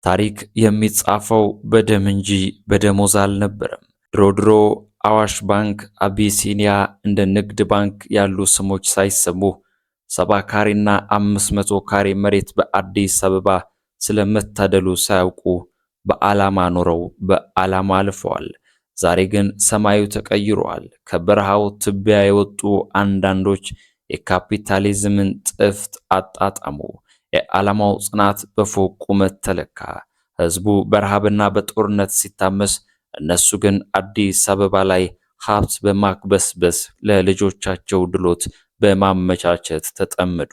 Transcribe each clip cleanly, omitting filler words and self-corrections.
ታሪክ የሚጻፈው በደም እንጂ በደሞዝ አልነበረም። ድሮ አዋሽ ባንክ፣ አቢሲኒያ እንደ ንግድ ባንክ ያሉ ስሞች ሳይሰሙ 70 ካሬና 500 ካሬ መሬት በአዲስ አበባ ስለመታደሉ ሳያውቁ በዓላማ ኖረው በዓላማ አልፈዋል። ዛሬ ግን ሰማዩ ተቀይሯል። ከበረሃው ትቢያ የወጡ አንዳንዶች የካፒታሊዝምን ጥፍጥ አጣጣሙ። የዓላማው ጽናት በፎቅ ቁመት ተለካ። ህዝቡ በረሃብና በጦርነት ሲታመስ፣ እነሱ ግን አዲስ አበባ ላይ ሀብት በማክበስበስ ለልጆቻቸው ድሎት በማመቻቸት ተጠመዱ።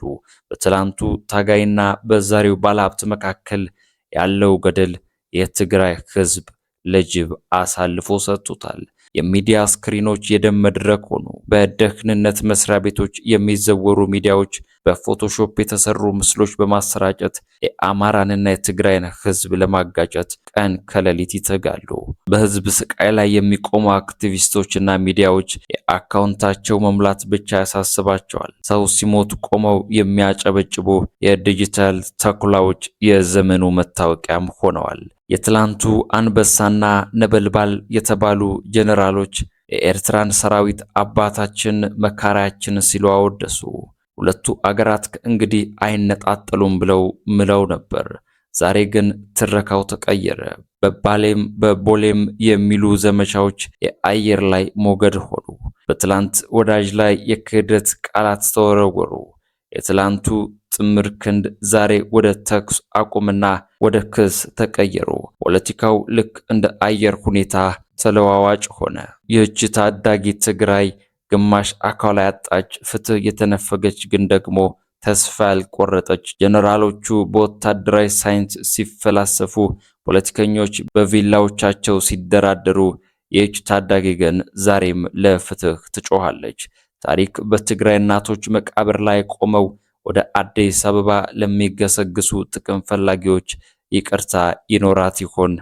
በትላንቱ ታጋይና በዛሬው ባለሀብት መካከል ያለው ገደል የትግራይ ህዝብ ለጅብ አሳልፎ ሰጥቶታል። የሚዲያ ስክሪኖች የደም መድረክ ሆኑ። በደህንነት መስሪያ ቤቶች የሚዘወሩ ሚዲያዎች በፎቶሾፕ የተሰሩ ምስሎች በማሰራጨት የአማራንና የትግራይን ህዝብ ለማጋጨት ቀን ከሌሊት ይተጋሉ። በህዝብ ስቃይ ላይ የሚቆሙ አክቲቪስቶችና ሚዲያዎች የአካውንታቸው መሙላት ብቻ ያሳስባቸዋል። ሰው ሲሞት ቆመው የሚያጨበጭቡ የዲጂታል ተኩላዎች የዘመኑ መታወቂያም ሆነዋል። የትላንቱ አንበሳና ነበልባል የተባሉ ጀነራሎች የኤርትራን ሰራዊት አባታችን መካሪያችን ሲሉ አወደሱ። ሁለቱ አገራት ከእንግዲህ አይነጣጠሉም ብለው ምለው ነበር። ዛሬ ግን ትረካው ተቀየረ። በባሌም በቦሌም የሚሉ ዘመቻዎች የአየር ላይ ሞገድ ሆኑ። በትላንት ወዳጅ ላይ የክህደት ቃላት ተወረወሩ። የትላንቱ ጥምር ክንድ ዛሬ ወደ ተኩስ አቁምና ወደ ክስ ተቀየሩ። ፖለቲካው ልክ እንደ አየር ሁኔታ ተለዋዋጭ ሆነ። ይህች ታዳጊ ትግራይ ግማሽ አካሏ ያጣች፣ ፍትህ የተነፈገች ግን ደግሞ ተስፋ ያልቆረጠች፣ ጀነራሎቹ በወታደራዊ ሳይንስ ሲፈላሰፉ፣ ፖለቲከኞች በቪላዎቻቸው ሲደራደሩ፣ ይህች ታዳጊ ግን ዛሬም ለፍትህ ትጮኻለች። ታሪክ በትግራይ እናቶች መቃብር ላይ ቆመው ወደ አዲስ አበባ ለሚገሰግሱ ጥቅም ፈላጊዎች ይቅርታ ይኖራት ይሆን?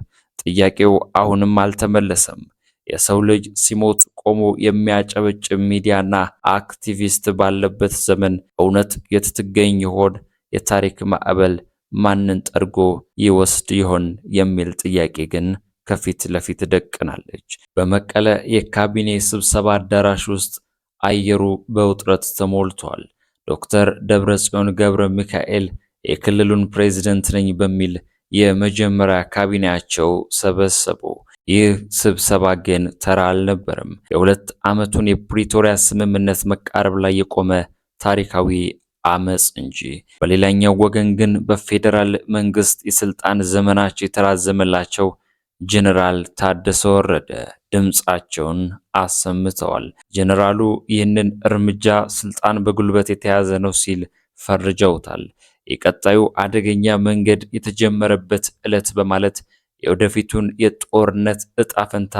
ጥያቄው አሁንም አልተመለሰም። የሰው ልጅ ሲሞት ቆሞ የሚያጨበጭብ ሚዲያና አክቲቪስት ባለበት ዘመን እውነት የት ትገኝ ይሆን? የታሪክ ማዕበል ማንን ጠርጎ ይወስድ ይሆን የሚል ጥያቄ ግን ከፊት ለፊት ደቅናለች። በመቀለ የካቢኔ ስብሰባ አዳራሽ ውስጥ አየሩ በውጥረት ተሞልቷል። ዶክተር ደብረጽዮን ገብረ ሚካኤል የክልሉን ፕሬዝደንት ነኝ በሚል የመጀመሪያ ካቢኔያቸው ሰበሰቡ። ይህ ስብሰባ ግን ተራ አልነበረም። የሁለት ዓመቱን የፕሪቶሪያ ስምምነት መቃረብ ላይ የቆመ ታሪካዊ አመጽ እንጂ። በሌላኛው ወገን ግን በፌዴራል መንግስት የስልጣን ዘመናቸው የተራዘመላቸው ጀነራል ታደሰ ወረደ ድምጻቸውን አሰምተዋል። ጀነራሉ ይህንን እርምጃ ስልጣን በጉልበት የተያዘ ነው ሲል ፈርጀውታል። የቀጣዩ አደገኛ መንገድ የተጀመረበት ዕለት በማለት የወደፊቱን የጦርነት እጣ ፈንታ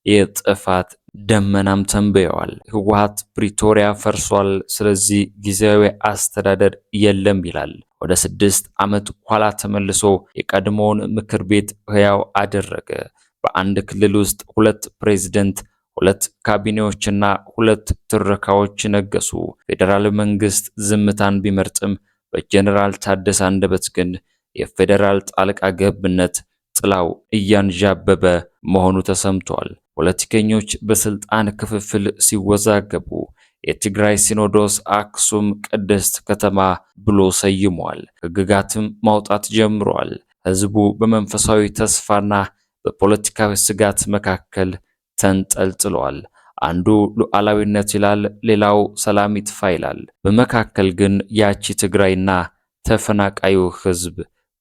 የጥፋት ደመናም ተንብየዋል። ህወሓት ፕሪቶሪያ ፈርሷል፣ ስለዚህ ጊዜያዊ አስተዳደር የለም ይላል። ወደ 6 ዓመት ኋላ ተመልሶ የቀድሞውን ምክር ቤት ህያው አደረገ። በአንድ ክልል ውስጥ 2 ፕሬዝደንት፣ 2 ካቢኔዎችና 2 ትረካዎች ነገሱ። ፌዴራል መንግስት ዝምታን ቢመርጥም በጀነራል ታደሰ አንደበት ግን የፌዴራል ጣልቃ ገብነት ጥላው እያንዣበበ መሆኑ ተሰምቷል። ፖለቲከኞች በስልጣን ክፍፍል ሲወዛገቡ የትግራይ ሲኖዶስ አክሱም ቅድስት ከተማ ብሎ ሰይሟል። ህግጋትም ማውጣት ጀምሯል። ህዝቡ በመንፈሳዊ ተስፋና በፖለቲካዊ ስጋት መካከል ተንጠልጥሏል። አንዱ ሉዓላዊነት ይላል፣ ሌላው ሰላም ይጥፋ ይላል። በመካከል ግን ያቺ ትግራይና ተፈናቃዩ ህዝብ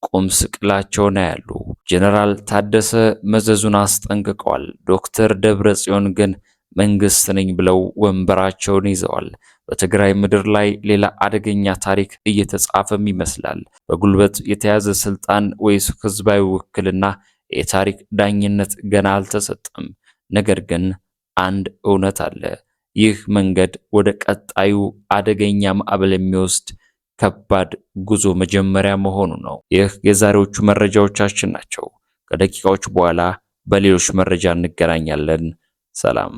ቁም ስቅላቸውን ያያሉ። ጀነራል ታደሰ መዘዙን አስጠንቅቀዋል። ዶክተር ደብረጽዮን ግን መንግስት ነኝ ብለው ወንበራቸውን ይዘዋል። በትግራይ ምድር ላይ ሌላ አደገኛ ታሪክ እየተጻፈም ይመስላል። በጉልበት የተያዘ ስልጣን ወይስ ህዝባዊ ውክልና? የታሪክ ዳኝነት ገና አልተሰጠም። ነገር ግን አንድ እውነት አለ። ይህ መንገድ ወደ ቀጣዩ አደገኛ ማዕበል የሚወስድ ከባድ ጉዞ መጀመሪያ መሆኑ ነው። ይህ የዛሬዎቹ መረጃዎቻችን ናቸው። ከደቂቃዎች በኋላ በሌሎች መረጃ እንገናኛለን። ሰላም።